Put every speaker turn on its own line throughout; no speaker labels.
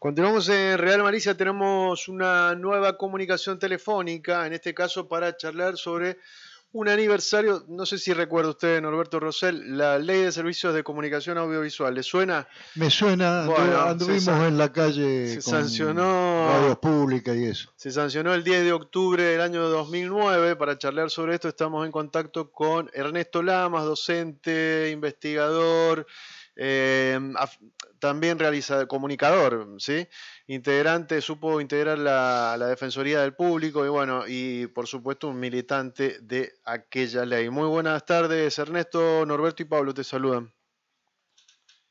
Continuamos en Real Maricia, tenemos una nueva comunicación telefónica, en este caso para charlar sobre un aniversario, no sé si recuerda usted, Norberto Rosell, la Ley de Servicios de Comunicación Audiovisual, ¿le suena?
Me suena,
Bueno,
anduvimos en la calle
se
con radios
sancionó,
públicas y eso.
se sancionó el 10 de octubre del año 2009. Para charlar sobre esto estamos en contacto con Ernesto Lamas, docente, investigador, eh, af- también comunicador, ¿sí? Integrante, supo integrar la Defensoría del Público y bueno, y por supuesto un militante de aquella ley. Muy buenas tardes, Ernesto, Norberto y Pablo te saludan.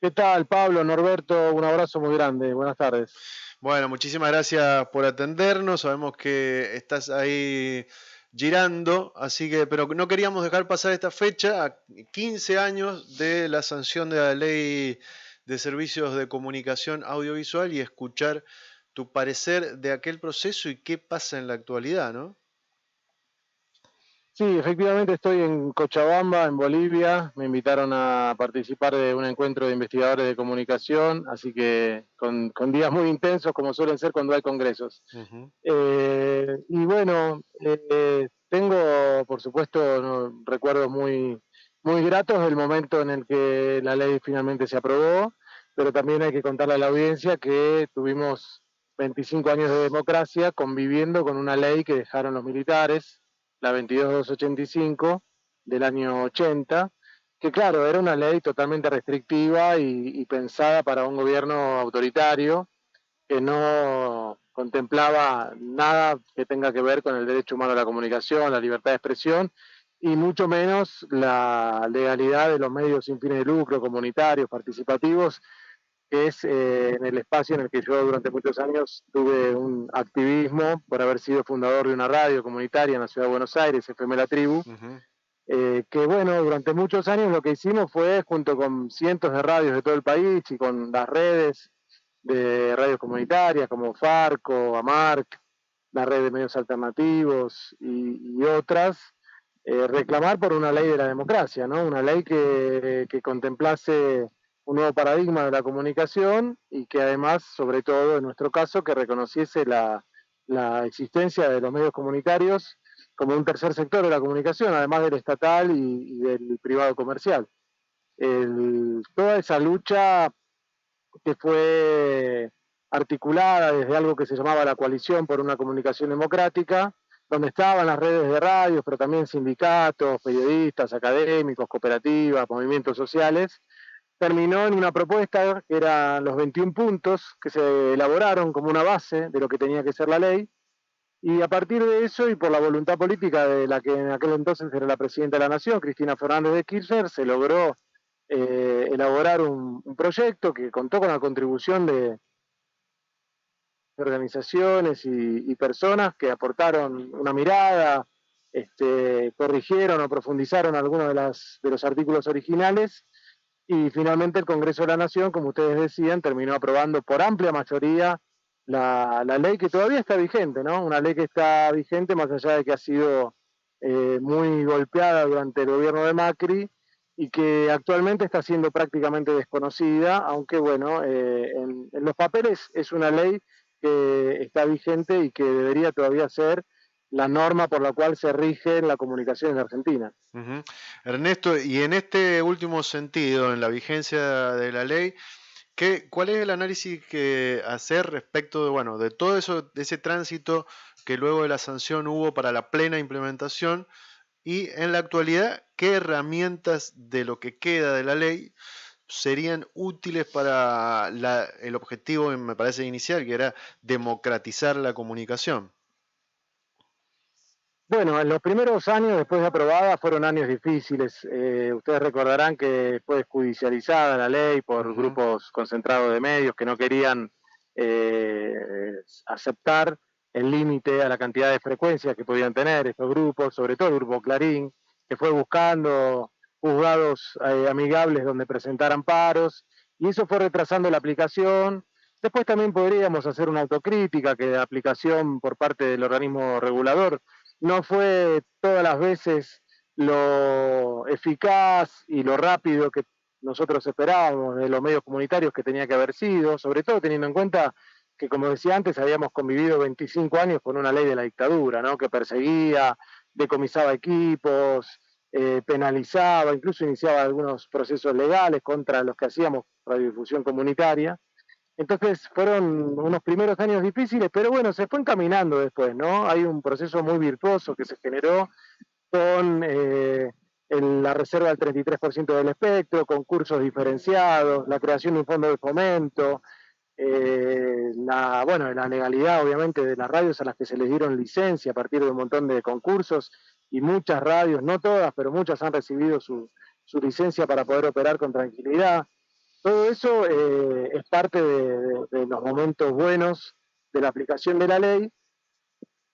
¿Qué tal, Pablo, Norberto? Un abrazo muy grande. Buenas tardes.
Bueno, muchísimas gracias por atendernos. Sabemos que estás ahí girando, así que, pero no queríamos dejar pasar esta fecha, a 15 años de la sanción de la Ley de Servicios de Comunicación Audiovisual y escuchar tu parecer de aquel proceso y qué pasa en la actualidad, ¿no?
Sí, efectivamente estoy en Cochabamba, en Bolivia. Me invitaron a participar de un encuentro de investigadores de comunicación, así que con días muy intensos, como suelen ser cuando hay congresos.
Ujú.
Y bueno, tengo, por supuesto, recuerdos muy gratos del momento en el que la ley finalmente se aprobó, pero también hay que contarle a la audiencia que tuvimos 25 años de democracia conviviendo con una ley que dejaron los militares, la 22285 del año 80, que claro, era una ley totalmente restrictiva y pensada para un gobierno autoritario que no contemplaba nada que tenga que ver con el derecho humano a la comunicación, la libertad de expresión y mucho menos la legalidad de los medios sin fines de lucro, comunitarios, participativos, que es en el espacio en el que yo durante muchos años tuve un activismo por haber sido fundador de una radio comunitaria en la ciudad de Buenos Aires, FM La Tribu,
Ujú.
que bueno, durante muchos años lo que hicimos fue, junto con cientos de radios de todo el país y con las redes de radios comunitarias como Farco, AMARC, la red de medios alternativos y otras, reclamar por una ley de la democracia, ¿no? Una ley que contemplase un nuevo paradigma de la comunicación y que además, sobre todo en nuestro caso, que reconociese la existencia de los medios comunitarios como un tercer sector de la comunicación, además del estatal y del privado comercial. Toda esa lucha que fue articulada desde algo que se llamaba la Coalición por una Comunicación Democrática, donde estaban las redes de radios, pero también sindicatos, periodistas, académicos, cooperativas, movimientos sociales, terminó en una propuesta que eran los 21 puntos que se elaboraron como una base de lo que tenía que ser la ley, y a partir de eso y por la voluntad política de la que en aquel entonces era la presidenta de la Nación, Cristina Fernández de Kirchner, se logró elaborar un proyecto que contó con la contribución de organizaciones y personas que aportaron una mirada, corrigieron o profundizaron algunos de los artículos originales y finalmente el Congreso de la Nación, como ustedes decían, terminó aprobando por amplia mayoría la ley que todavía está vigente, ¿no? Una ley que está vigente más allá de que ha sido muy golpeada durante el gobierno de Macri y que actualmente está siendo prácticamente desconocida, aunque bueno, en los papeles es una ley que está vigente y que debería todavía ser la norma por la cual se rige la comunicación en Argentina.
Ujú. Ernesto, y en este último sentido, en la vigencia de la ley, ¿cuál es el análisis que hacer respecto de, bueno, de todo eso, de ese tránsito que luego de la sanción hubo para la plena implementación y en la actualidad, qué herramientas de lo que queda de la ley serían útiles para el objetivo, me parece, inicial, que era democratizar la comunicación?
Bueno, en los primeros años después de aprobada fueron años difíciles. Ustedes recordarán que fue judicializada la ley por
Ujú.
grupos concentrados de medios que no querían eh, aceptar el límite a la cantidad de frecuencias que podían tener estos grupos, sobre todo el grupo Clarín, que fue buscando juzgados amigables donde presentar amparos, y eso fue retrasando la aplicación. Después también podríamos hacer una autocrítica que la aplicación por parte del organismo regulador no fue todas las veces lo eficaz y lo rápido que nosotros esperábamos de los medios comunitarios que tenía que haber sido, sobre todo teniendo en cuenta que, como decía antes, habíamos convivido 25 años con una ley de la dictadura, ¿no? Que perseguía, decomisaba equipos, penalizaba, incluso iniciaba algunos procesos legales contra los que hacíamos radiodifusión comunitaria. Entonces fueron unos primeros años difíciles, pero bueno, se fue encaminando después, ¿no? Hay un proceso muy virtuoso que se generó con la reserva del 33% del espectro, con cursos diferenciados, la creación de un fondo de fomento, la legalidad obviamente de las radios a las que se les dieron licencia a partir de un montón de concursos, y muchas radios, no todas, pero muchas han recibido su licencia para poder operar con tranquilidad. Todo eso es parte de los momentos buenos de la aplicación de la ley,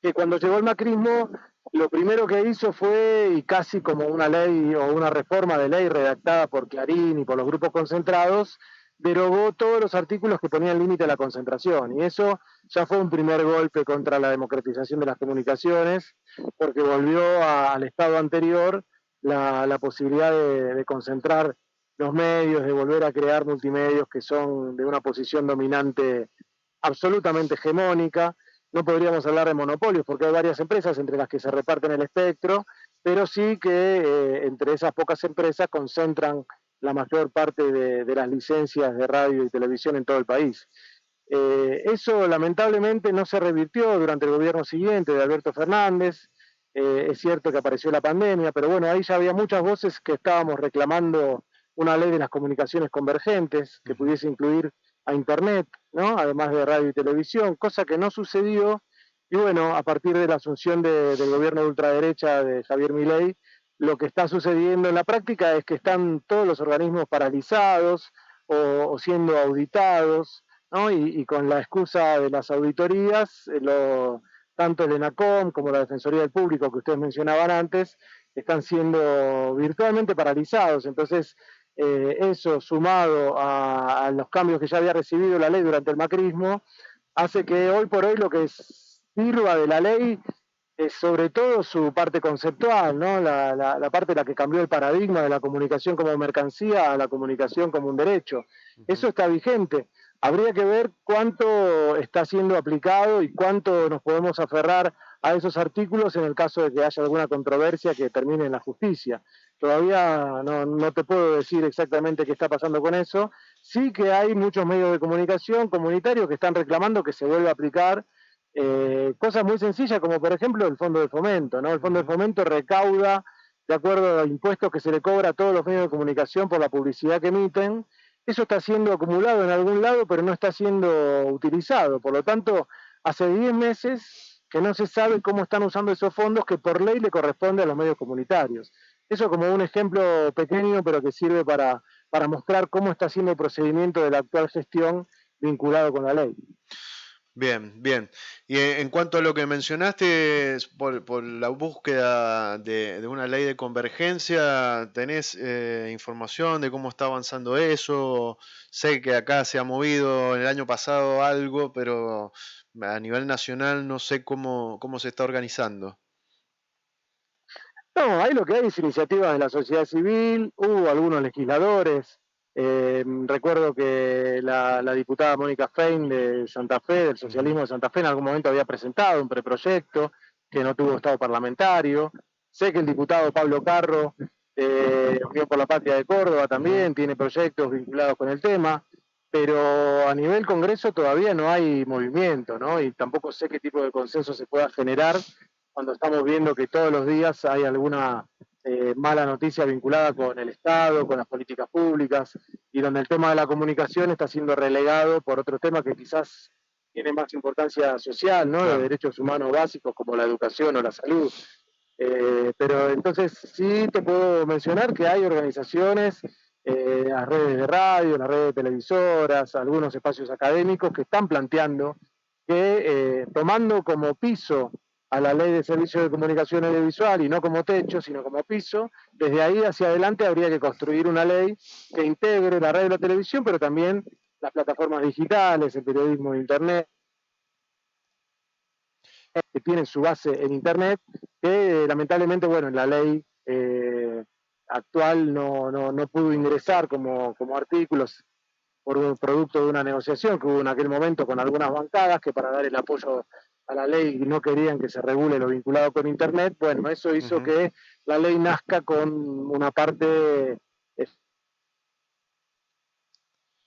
que cuando llegó el macrismo, lo primero que hizo fue, y casi como una ley o una reforma de ley redactada por Clarín y por los grupos concentrados, derogó todos los artículos que ponían límite a la concentración. Y eso ya fue un primer golpe contra la democratización de las comunicaciones, porque volvió al estado anterior la posibilidad de concentrar los medios, de volver a crear multimedios que son de una posición dominante absolutamente hegemónica. No podríamos hablar de monopolios porque hay varias empresas entre las que se reparten el espectro, pero sí que entre esas pocas empresas concentran la mayor parte de las licencias de radio y televisión en todo el país. Eso lamentablemente no se revirtió durante el gobierno siguiente de Alberto Fernández. Es cierto que apareció la pandemia, pero bueno, ahí ya había muchas voces que estábamos reclamando una ley de las comunicaciones convergentes que pudiese incluir a Internet, ¿no? Además de radio y televisión, cosa que no sucedió. Y bueno, a partir de la asunción del gobierno de ultraderecha de Javier Milei, lo que está sucediendo en la práctica es que están todos los organismos paralizados o siendo auditados, ¿no? Y con la excusa de las auditorías, tanto el ENACOM como la Defensoría del Público que ustedes mencionaban antes, están siendo virtualmente paralizados. Entonces, eso sumado a los cambios que ya había recibido la ley durante el macrismo, hace que hoy por hoy lo que sirva de la ley es sobre todo su parte conceptual, ¿no? La parte en la que cambió el paradigma de la comunicación como mercancía a la comunicación como un derecho. Eso está vigente. Habría que ver cuánto está siendo aplicado y cuánto nos podemos aferrar a esos artículos en el caso de que haya alguna controversia que termine en la justicia. Todavía no te puedo decir exactamente qué está pasando con eso. Sí que hay muchos medios de comunicación comunitarios que están reclamando que se vuelva a aplicar cosas muy sencillas, como por ejemplo el fondo de fomento, ¿no? El fondo de fomento recauda de acuerdo a los impuestos que se le cobra a todos los medios de comunicación por la publicidad que emiten. Eso está siendo acumulado en algún lado, pero no está siendo utilizado. Por lo tanto, hace 10 meses que no se sabe cómo están usando esos fondos que por ley le corresponde a los medios comunitarios. Eso como un ejemplo pequeño, pero que sirve para mostrar cómo está siendo el procedimiento de la actual gestión vinculado con la ley.
Bien, bien. Y en cuanto a lo que mencionaste, por la búsqueda de una ley de convergencia, ¿tenés información de cómo está avanzando eso? Sé que acá se ha movido el año pasado algo, pero a nivel nacional no sé cómo se está organizando.
No, ahí lo que hay es iniciativas de la sociedad civil, hubo algunos legisladores. Recuerdo que la diputada Mónica Fein de Santa Fe, del socialismo de Santa Fe, en algún momento había presentado un preproyecto que no tuvo estado parlamentario. Sé que el diputado Pablo Carro, Unión por la Patria de Córdoba, también tiene proyectos vinculados con el tema, pero a nivel Congreso todavía no hay movimiento, ¿no? Y tampoco sé qué tipo de consenso se pueda generar cuando estamos viendo que todos los días hay alguna mala noticia vinculada con el Estado, con las políticas públicas, y donde el tema de la comunicación está siendo relegado por otro tema que quizás tiene más importancia social, ¿no? Claro. De derechos humanos básicos como la educación o la salud. Pero entonces sí te puedo mencionar que hay organizaciones, las redes de radio, las redes de televisoras, algunos espacios académicos que están planteando que tomando como piso a la ley de servicios de comunicación audiovisual y no como techo, sino como piso, desde ahí hacia adelante habría que construir una ley que integre la radio y la televisión, pero también las plataformas digitales, el periodismo de Internet, que tienen su base en Internet, que lamentablemente, bueno, en la ley actual no pudo ingresar como artículos. por un producto de una negociación que hubo en aquel momento con algunas bancadas que para dar el apoyo a la ley no querían que se regule lo vinculado con Internet. Bueno, eso hizo que la ley nazca con una parte,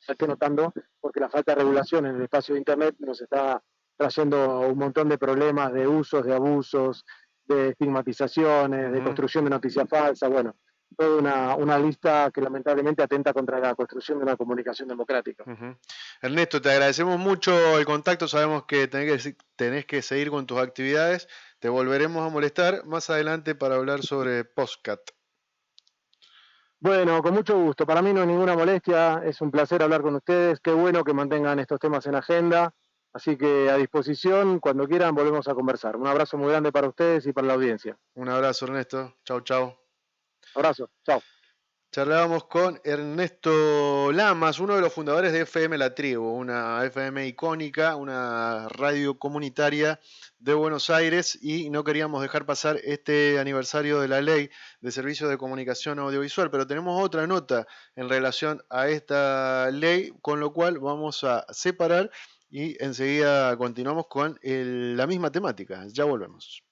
estoy notando, porque la falta de regulación en el espacio de Internet nos está trayendo un montón de problemas de usos, de abusos, de estigmatizaciones, de construcción de noticias falsas, bueno, toda una lista que lamentablemente atenta contra la construcción de una comunicación democrática.
Ernesto, te agradecemos mucho el contacto, sabemos que tenés que seguir con tus actividades, te volveremos a molestar más adelante para hablar sobre Postcat.
Bueno, con mucho gusto, para mí no hay ninguna molestia, es un placer hablar con ustedes, qué bueno que mantengan estos temas en agenda, así que a disposición, cuando quieran volvemos a conversar. Un abrazo muy grande para ustedes y para la audiencia.
Un abrazo, Ernesto. Chau, chau.
Abrazo, chao.
Charlábamos con Ernesto Lamas, uno de los fundadores de FM La Tribu, una FM icónica, una radio comunitaria de Buenos Aires, y no queríamos dejar pasar este aniversario de la Ley de Servicios de Comunicación Audiovisual, pero tenemos otra nota en relación a esta ley, con lo cual vamos a separar y enseguida continuamos con la misma temática. Ya volvemos.